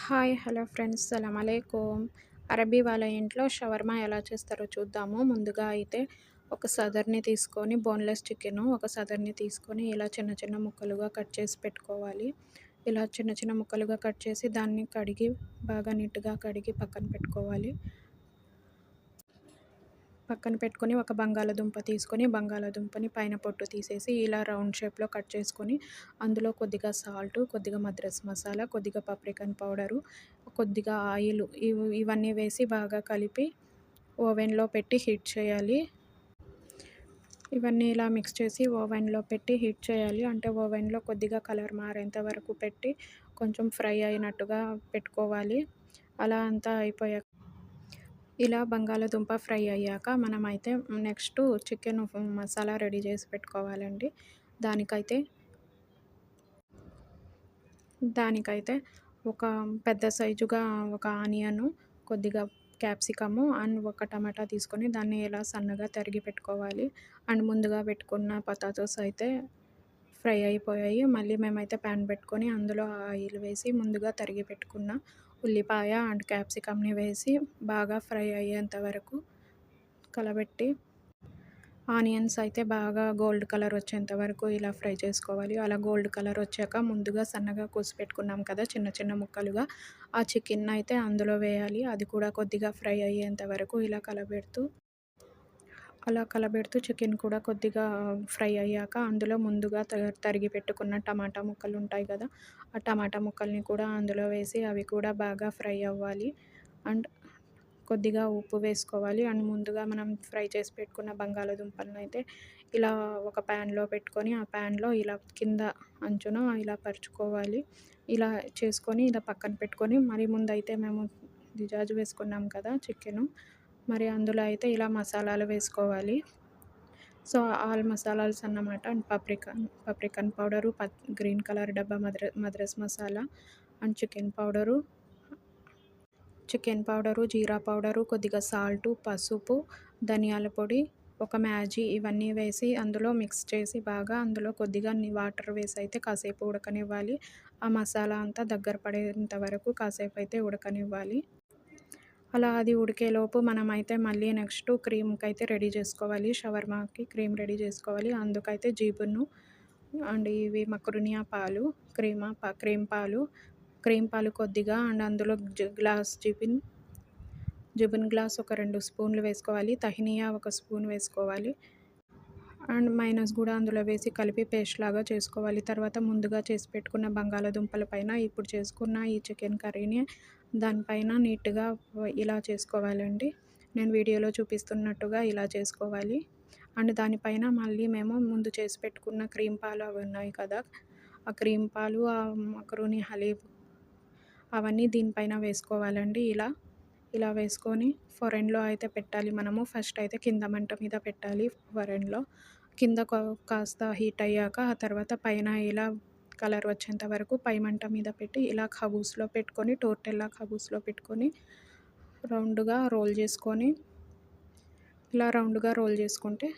Hi hello friends సలాం అలైకుం. అరబీ వాళ్ళ ఇంట్లో షవర్మా ఎలా చేస్తారో చూద్దాము. ముందుగా అయితే ఒక సదర్ని తీసుకొని బోన్లెస్ చికెను ఒక సదర్ని తీసుకొని ఇలా చిన్న చిన్న ముక్కలుగా కట్ చేసి పెట్టుకోవాలి. ఇలా చిన్న చిన్న ముక్కలుగా కట్ చేసి దాన్ని కడిగి బాగా నీట్గా కడిగి పక్కన పెట్టుకోవాలి. పక్కన పెట్టుకొని ఒక బంగాళదుంప తీసుకొని బంగాళదుంపని పైన పొట్టు తీసేసి ఇలా రౌండ్ షేప్లో కట్ చేసుకొని అందులో కొద్దిగా సాల్ట్, కొద్దిగా మద్రాస్ మసాలా, కొద్దిగా పాప్రికన్ పౌడరు, కొద్దిగా ఆయిల్ ఇవన్నీ వేసి బాగా కలిపి ఓవెన్లో పెట్టి హీట్ చేయాలి. ఇవన్నీ ఇలా మిక్స్ చేసి ఓవెన్లో పెట్టి హీట్ చేయాలి. అంటే ఓవెన్లో కొద్దిగా కలర్ మారేంత వరకు పెట్టి కొంచెం ఫ్రై అయినట్టుగా పెట్టుకోవాలి. అలా అంతా అయిపోయాక ఇలా బంగాళదుంప ఫ్రై అయ్యాక మనమైతే నెక్స్ట్ చికెన్ మసాలా రెడీ చేసి పెట్టుకోవాలండి. దానికైతే దానికైతే ఒక పెద్ద సైజుగా ఒక ఆనియను, కొద్దిగా క్యాప్సికము అండ్ ఒక టమాటా తీసుకొని దాన్ని ఇలా సన్నగా తరిగి పెట్టుకోవాలి. అండ్ ముందుగా పెట్టుకున్న పొటాటోస్ అయితే ఫ్రై అయిపోయాయి. మళ్ళీ మేమైతే ప్యాన్ పెట్టుకొని అందులో ఆయిల్ వేసి ముందుగా తరిగి పెట్టుకున్న ఉల్లిపాయ అండ్ క్యాప్సికమ్‌ని వేసి బాగా ఫ్రై అయ్యేంత వరకు కలబెట్టి ఆనియన్స్ అయితే బాగా గోల్డ్ కలర్ వచ్చేంత వరకు ఇలా ఫ్రై చేసుకోవాలి. అలా గోల్డ్ కలర్ వచ్చాక ముందుగా సన్నగా కోసి పెట్టుకున్నాం కదా చిన్న చిన్న ముక్కలుగా, ఆ చికెన్ అయితే అందులో వేయాలి. అది కూడా కొద్దిగా ఫ్రై అయ్యేంత వరకు ఇలా కలబెడుతూ చికెన్ కూడా కొద్దిగా ఫ్రై అయ్యాక అందులో ముందుగా తరిగి పెట్టుకున్న టమాటా ముక్కలు ఉంటాయి కదా, ఆ టమాటా ముక్కల్ని కూడా అందులో వేసి అవి కూడా బాగా ఫ్రై అవ్వాలి. అండ్ కొద్దిగా ఉప్పు వేసుకోవాలి. అండ్ ముందుగా మనం ఫ్రై చేసి పెట్టుకున్న బంగాళదుంపలను అయితే ఇలా ఒక ప్యాన్లో పెట్టుకొని ఆ ప్యాన్లో ఇలా కింద అంచున ఇలా పరుచుకోవాలి. ఇలా చేసుకొని ఇలా పక్కన పెట్టుకొని మరి ముందైతే మేము దిజాజు వేసుకున్నాం కదా చికెను, మరి అందులో అయితే ఇలా మసాలాలు వేసుకోవాలి. సో ఆల్ మసాలాస్ అన్నమాట. అండ్ పాప్రికన్ పౌడరు, గ్రీన్ కలర్ డబ్బా Madras masala and chicken powder, jeera powder, కొద్దిగా సాల్టు, పసుపు, ధనియాల పొడి, ఒక మ్యాగీ ఇవన్నీ వేసి అందులో మిక్స్ చేసి బాగా అందులో కొద్దిగా వాటర్ వేసి అయితే కాసేపు ఉడకనివ్వాలి. ఆ మసాలా అంతా దగ్గర పడేంత వరకు కాసేపు అయితే ఉడకనివ్వాలి. అలా అది ఉడికేలోపు మనమైతే మళ్ళీ నెక్స్ట్ క్రీమ్‌కైతే రెడీ చేసుకోవాలి. షవర్మాకి క్రీమ్ రెడీ చేసుకోవాలి. అందుకైతే జీబును అండ్ ఇవి మక్రునియా పాలు, క్రీమ్ పాలు కొద్దిగా అండ్ అందులో గ్లాస్ జిబిన్ గ్లాస్ ఒక 2 స్పూన్లు వేసుకోవాలి. తహినియా ఒక స్పూన్ వేసుకోవాలి. అండ్ మైనస్ కూడా అందులో వేసి కలిపి పేస్ట్ లాగా చేసుకోవాలి. తర్వాత ముందుగా చేసి పెట్టుకున్న బంగాళాదుంపల పైన ఇప్పుడు చేసుకున్న ఈ చికెన్ కర్రీని దానిపైన నీట్‌గా ఇలా చేసుకోవాలండి. నేను వీడియోలో చూపిస్తున్నట్టుగా ఇలా చేసుకోవాలి. అండ్ దానిపైన మళ్ళీ మేము ముందు చేసి పెట్టుకున్న క్రీమ్ పాలు అవి ఉన్నాయి కదా, ఆ క్రీమ్ పాలు, ఆ మక్రూని హలీబ్ అవన్నీ దీనిపైన వేసుకోవాలండి. ఇలా వేసుకొని ఫొరెన్‌లో అయితే పెట్టాలి మనము. ఫస్ట్ అయితే కింద మంట మీద పెట్టాలి ఫొరెన్‌లో. కింద కాస్త హీట్ అయ్యాక ఆ తర్వాత పైన ఇలా కలర్ వచ్చేంత వరకు పై మంట మీద పెట్టి ఇలా ఖబూస్‌లో పెట్టుకొని టోర్టెల్లా ఖబూస్‌లో పెట్టుకొని రౌండ్‌గా రోల్ చేసుకొని ఇలా రౌండ్‌గా రోల్ చేసుకుంటే